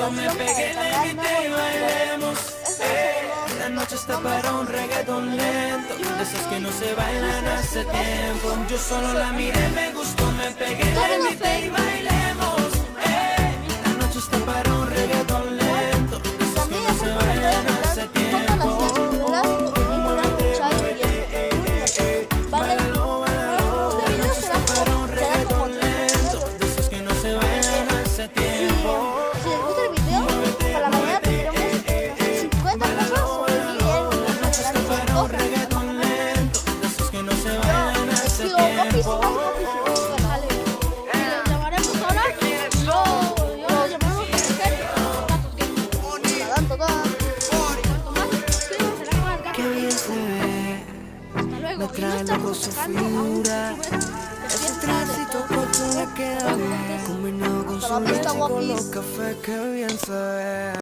gusto me pegué, le invité y bailemos. La noche está para un reggaetón lento, de esos que no se bailan hace tiempo. Yo solo la miré, me gustó, me pegué, le invité y bailemos. La noche está para un reggaetón lento, de esos que no se bailan hace tiempo. Me trae loco su figura, ese tránsito corto le queda bien, combinado con su leche con los cafés que bien se ve.